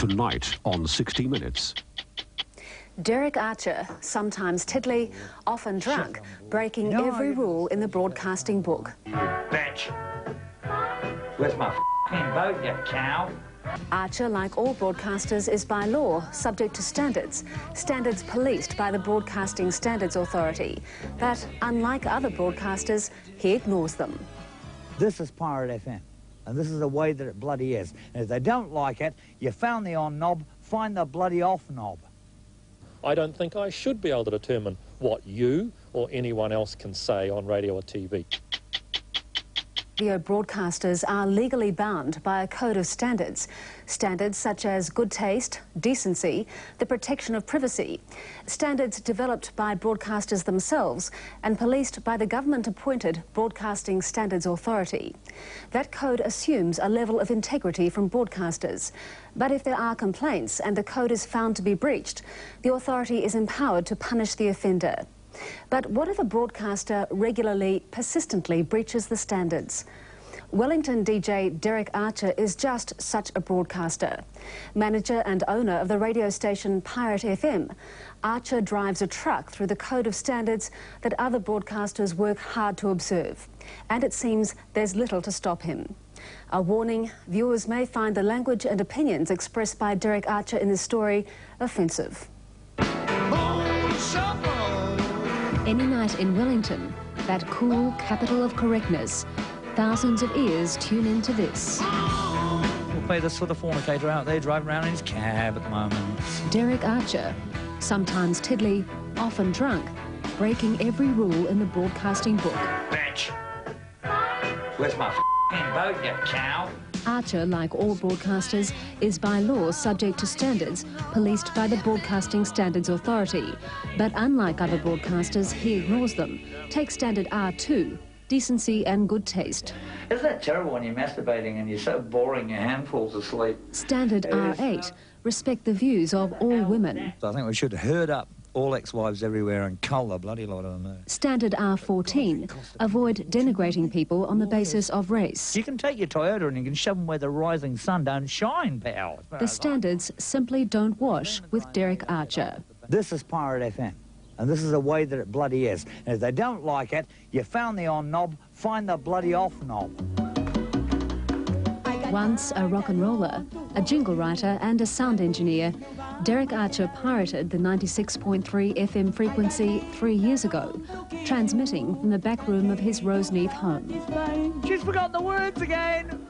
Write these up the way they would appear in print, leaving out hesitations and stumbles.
Tonight on 60 Minutes. Derek Archer, sometimes tiddly, often drunk, breaking every rule in the broadcasting book. Bitch! Where's my f***ing boat, you cow? Archer, like all broadcasters, is by law subject to standards policed by the Broadcasting Standards Authority. But unlike other broadcasters, he ignores them. This is Pirate FM, and this is the way that it bloody is. And if they don't like it, you found the on knob, find the bloody off knob. I don't think I should be able to determine what you or anyone else can say on radio or TV. Radio broadcasters are legally bound by a code of standards. Standards such as good taste, decency, the protection of privacy. Standards developed by broadcasters themselves and policed by the government-appointed Broadcasting Standards Authority. That code assumes a level of integrity from broadcasters. But if there are complaints and the code is found to be breached, the authority is empowered to punish the offender. But what if a broadcaster regularly, persistently breaches the standards? Wellington DJ Derek Archer is just such a broadcaster. Manager and owner of the radio station Pirate FM, Archer drives a truck through the code of standards that other broadcasters work hard to observe. And it seems there's little to stop him. A warning, viewers may find the language and opinions expressed by Derek Archer in this story offensive. Any night in Wellington, that cool capital of correctness, thousands of ears tune into this. We'll play this for the fornicator out there driving around in his cab at the moment. Derek Archer, sometimes tiddly, often drunk, breaking every rule in the broadcasting book. Bitch! Where's my f***ing boat, you cow? Archer, like all broadcasters, is by law subject to standards policed by the Broadcasting Standards Authority. But unlike other broadcasters, he ignores them. Take standard R2, decency and good taste. Isn't that terrible when you're masturbating and you're so boring your hand falls asleep? Standard R8, respect the views of all women. So I think we should herd up all ex-wives everywhere and cull the bloody lot of them. Standard R14, avoid denigrating people on the basis of race. You can take your Toyota and you can shove them where the rising sun don't shine, pal. The standards simply don't wash with Derek Archer. This is Pirate FM, and this is the way that it bloody is. And if they don't like it, you found the on knob, find the bloody off knob. Once a rock and roller, a jingle writer and a sound engineer, Derek Archer pirated the 96.3 FM frequency 3 years ago, transmitting from the back room of his Roseneath home. She's forgotten the words again!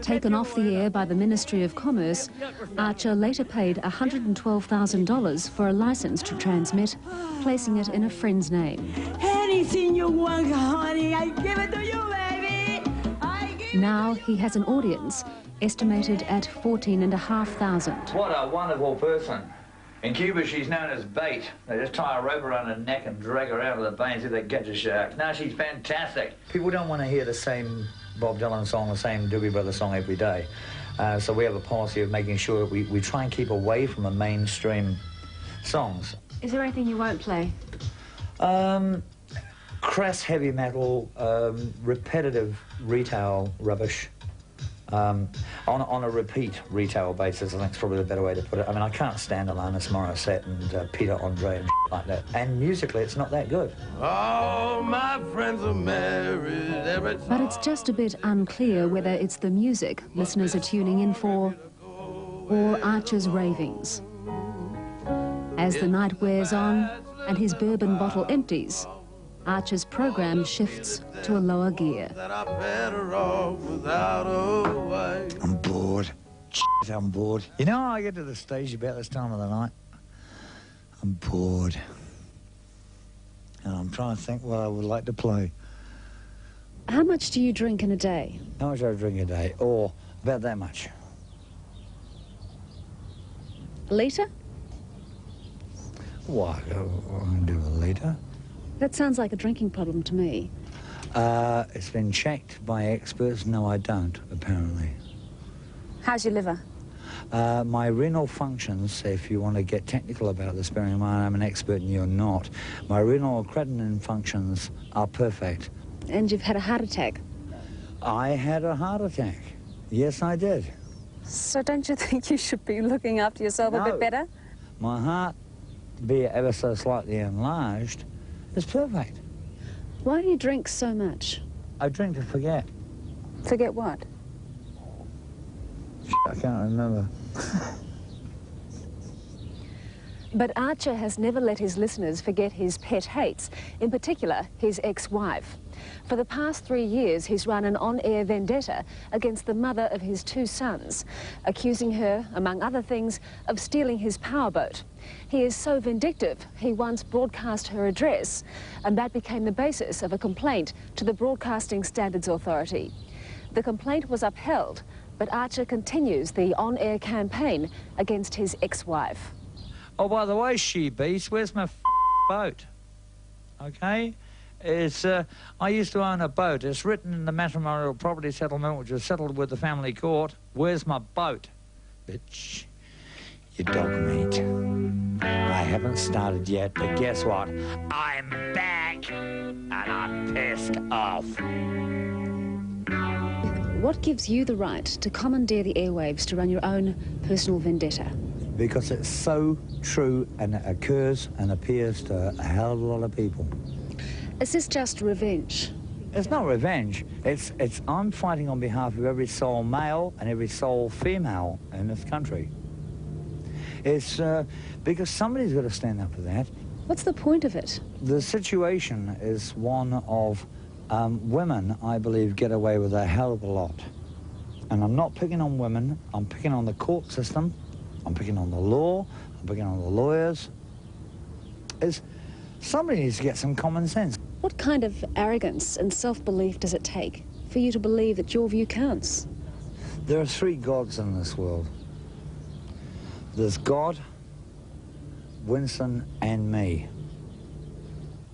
Taken off the air by the Ministry of Commerce, Archer later paid $112,000 for a licence to transmit, placing it in a friend's name. Anything you want, honey, I give it to you, baby! Now he has an audience estimated at 14,500. What a wonderful person. In Cuba, she's known as bait. They just tie a rope around her neck and drag her out of the bay and see if they catch a shark. No, she's fantastic. People don't want to hear the same Bob Dylan song, the same Doobie Brothers song every day. So we have a policy of making sure we try and keep away from the mainstream songs. Is there anything you won't play? Crass heavy metal, repetitive retail rubbish. On a repeat retail basis, I think is probably the better way to put it. I mean, I can't stand Alanis Morissette and Peter Andre and like that. And musically, it's not that good. All my friends are married. But it's just a bit unclear whether it's the music listeners are tuning in for or Archer's ravings. As the night wears on and his bourbon bottle empties, Archer's program shifts to a lower gear. I'm bored. Shit, I'm bored. You know, I get to the stage about this time of the night. I'm bored. And I'm trying to think what I would like to play. How much do you drink in a day? How much do I drink a day? Oh, about that much. A litre? What? I'm going to do a litre. That sounds like a drinking problem to me. It's been checked by experts. No, I don't, apparently. How's your liver? My renal functions, if you want to get technical about this, bearing in mind I'm an expert and you're not, my renal creatinine functions are perfect. And you've had a heart attack? I had a heart attack. Yes, I did. So don't you think you should be looking after yourself a bit better? My heart, be it ever so slightly enlarged, is perfect. Why do you drink so much? I drink to forget. Forget what? I can't remember. But Archer has never let his listeners forget his pet hates, in particular his ex-wife. For the past 3 years, he's run an on-air vendetta against the mother of his 2 sons, accusing her, among other things, of stealing his powerboat. He is so vindictive, he once broadcast her address, and that became the basis of a complaint to the Broadcasting Standards Authority. The complaint was upheld, but Archer continues the on-air campaign against his ex-wife. Oh, by the way, she-beast, where's my boat? Okay? It's, I used to own a boat. It's written in the matrimonial property settlement, which was settled with the family court. Where's my boat? Bitch, you dog meat. I haven't started yet, but guess what? I'm back, and I'm pissed off. What gives you the right to commandeer the airwaves to run your own personal vendetta? Because it's so true, and it occurs and appears to a hell of a lot of people. Is this just revenge? It's not revenge. It's I'm fighting on behalf of every soul male and every soul female in this country. It's because somebody's got to stand up for that. What's the point of it? The situation is one of women, I believe, get away with a hell of a lot. And I'm not picking on women. I'm picking on the court system. I'm picking on the law. I'm picking on the lawyers. Somebody needs to get some common sense. What kind of arrogance and self-belief does it take for you to believe that your view counts? There are 3 gods in this world. There's God, Winston, and me.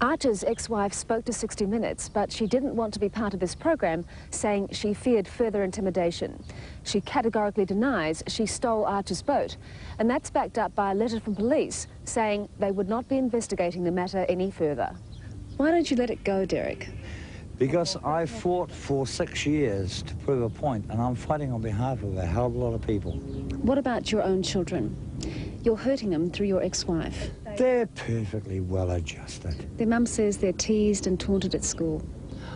Archer's ex-wife spoke to 60 Minutes, but she didn't want to be part of this program, saying she feared further intimidation. She categorically denies she stole Archer's boat, and that's backed up by a letter from police saying they would not be investigating the matter any further. Why don't you let it go, Derek? Because I fought for 6 years to prove a point, and I'm fighting on behalf of a hell of a lot of people. What about your own children? You're hurting them through your ex-wife. They're perfectly well adjusted. Their mum says they're teased and taunted at school.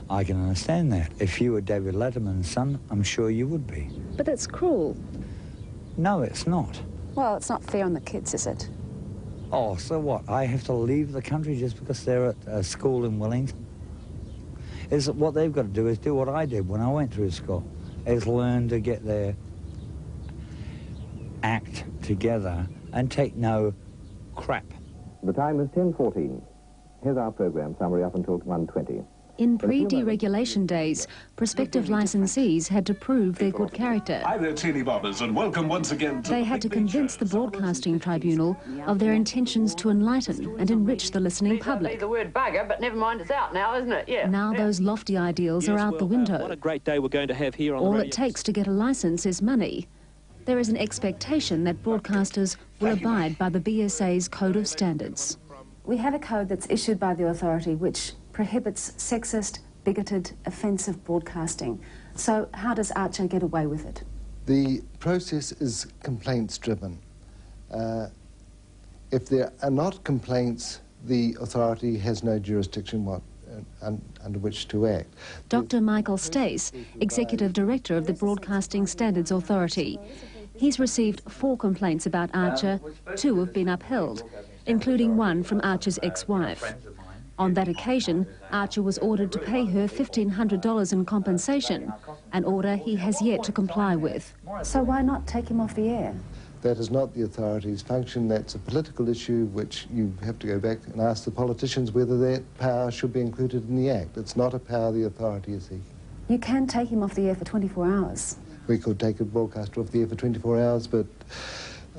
I can understand that. If you were David Letterman's son, I'm sure you would be. But that's cruel. No, it's not. Well, it's not fair on the kids, is it? Oh, so what? I have to leave the country just because they're at a school in Wellington? Is what they've got to do is do what I did when I went through school, is learn to get their act together and take no crap. The time is 10:14. Here's our program summary up until 1:20. In pre-deregulation days, prospective licensees had to prove their good character. Hi there, teeny bobbers, and welcome once again to They had to convince the Broadcasting Tribunal of their intentions to enlighten and enrich the listening public. The word bugger, but never mind, it's out now, isn't it? Yeah. Now those lofty ideals are out the window. What a great day we're going to have here on All the it radio. takes to get a licence is money. There is an expectation that broadcasters will abide by the BSA's Code of Standards. We have a code that's issued by the authority which prohibits sexist, bigoted, offensive broadcasting. So how does Archer get away with it? The process is complaints-driven. If there are not complaints, the authority has no jurisdiction under which to act. Dr. Michael Stace, Executive Director of the Broadcasting Standards Authority. He's received 4 complaints about Archer. 2 have been upheld, including one from Archer's ex-wife. On that occasion, Archer was ordered to pay her $1,500 in compensation, an order he has yet to comply with. So why not take him off the air? That is not the authority's function. That's a political issue which you have to go back and ask the politicians whether that power should be included in the Act. It's not a power the authority is seeking. You can take him off the air for 24 hours. We could take a broadcaster off the air for 24 hours, but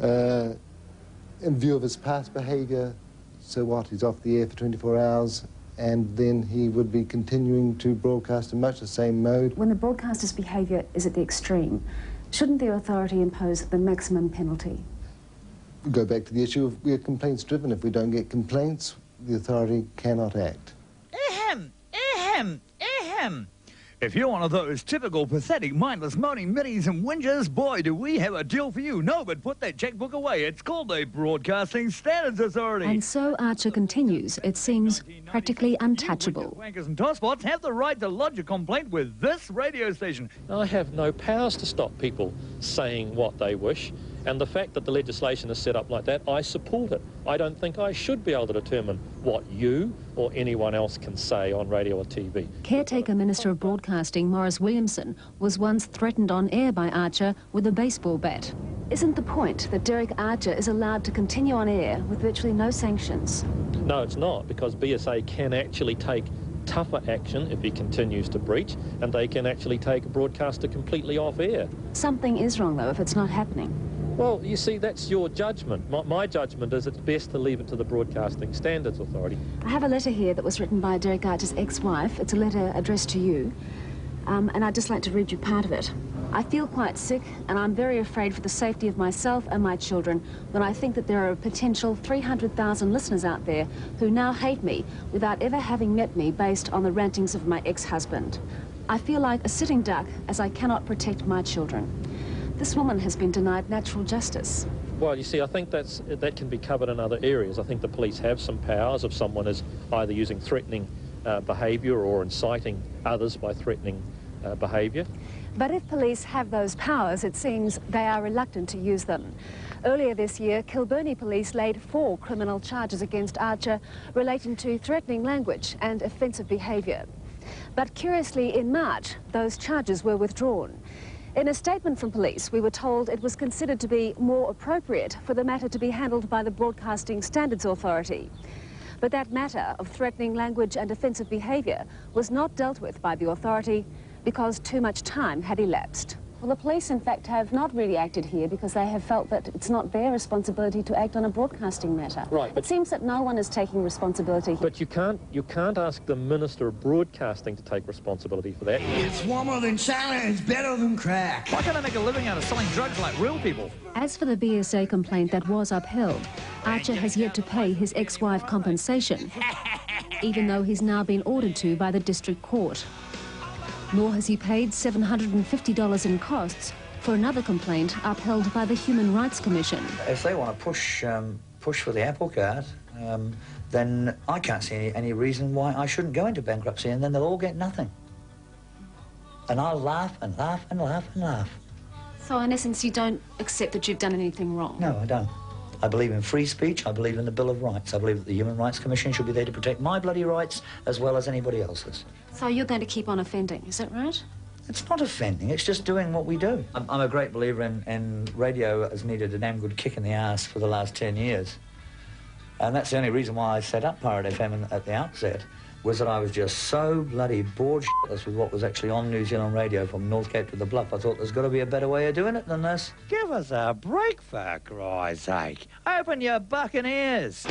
in view of his past behaviour, so what? He's off the air for 24 hours, and then he would be continuing to broadcast in much the same mode. When the broadcaster's behaviour is at the extreme, shouldn't the authority impose the maximum penalty? We go back to the issue of we're complaints driven. If we don't get complaints, the authority cannot act. Ahem, ahem, ahem. If you're one of those typical pathetic, mindless, moaning middies and whingers, boy, do we have a deal for you. No, but put that checkbook away. It's called the Broadcasting Standards Authority. And so Archer continues. It seems practically untouchable. Wankers and tosspots have the right to lodge a complaint with this radio station. I have no powers to stop people saying what they wish, and the fact that the legislation is set up like that, I support it. I don't think I should be able to determine what you or anyone else can say on radio or TV. Caretaker Minister of Broadcasting Maurice Williamson was once threatened on air by Archer with a baseball bat. Isn't the point that Derek Archer is allowed to continue on air with virtually no sanctions? No, it's not, because BSA can actually take tougher action if he continues to breach, and they can actually take a broadcaster completely off air. Something is wrong, though, if it's not happening. Well, you see, that's your judgment. My judgment is it's best to leave it to the Broadcasting Standards Authority. I have a letter here that was written by Derek Archer's ex-wife. It's a letter addressed to you, and I'd just like to read you part of it. I feel quite sick, and I'm very afraid for the safety of myself and my children when I think that there are a potential 300,000 listeners out there who now hate me without ever having met me based on the rantings of my ex-husband. I feel like a sitting duck as I cannot protect my children. This woman has been denied natural justice. Well, you see, I think that can be covered in other areas. I think the police have some powers if someone is either using threatening behaviour or inciting others by threatening behaviour. But if police have those powers, it seems they are reluctant to use them. Earlier this year, Kilbirnie police laid 4 criminal charges against Archer relating to threatening language and offensive behaviour. But curiously, in March, those charges were withdrawn. In a statement from police, we were told it was considered to be more appropriate for the matter to be handled by the Broadcasting Standards Authority. But that matter of threatening language and offensive behaviour was not dealt with by the authority because too much time had elapsed. Well, the police, in fact, have not really acted here because they have felt that it's not their responsibility to act on a broadcasting matter. Right, but it seems that no one is taking responsibility here. But you can't ask the Minister of Broadcasting to take responsibility for that. It's warmer than China and it's better than crack. Why can't I make a living out of selling drugs like real people? As for the BSA complaint that was upheld, Archer has yet to pay his ex-wife compensation, even though he's now been ordered to by the district court. Nor has he paid $750 in costs for another complaint upheld by the Human Rights Commission. If they want to push for the apple cart, then I can't see any reason why I shouldn't go into bankruptcy, and then they'll all get nothing. And I'll laugh and laugh and laugh and laugh. So in essence, you don't accept that you've done anything wrong? No, I don't. I believe in free speech. I believe in the Bill of Rights. I believe that the Human Rights Commission should be there to protect my bloody rights as well as anybody else's. So you're going to keep on offending, is that right? It's not offending, it's just doing what we do. I'm a great believer in radio has needed a damn good kick in the ass for the last 10 years. And that's the only reason why I set up Pirate FM at the outset, was that I was just so bloody bored shitless with what was actually on New Zealand radio from North Cape to the Bluff. I thought there's got to be a better way of doing it than this. Give us a break, for Christ's sake. Open your bucking ears.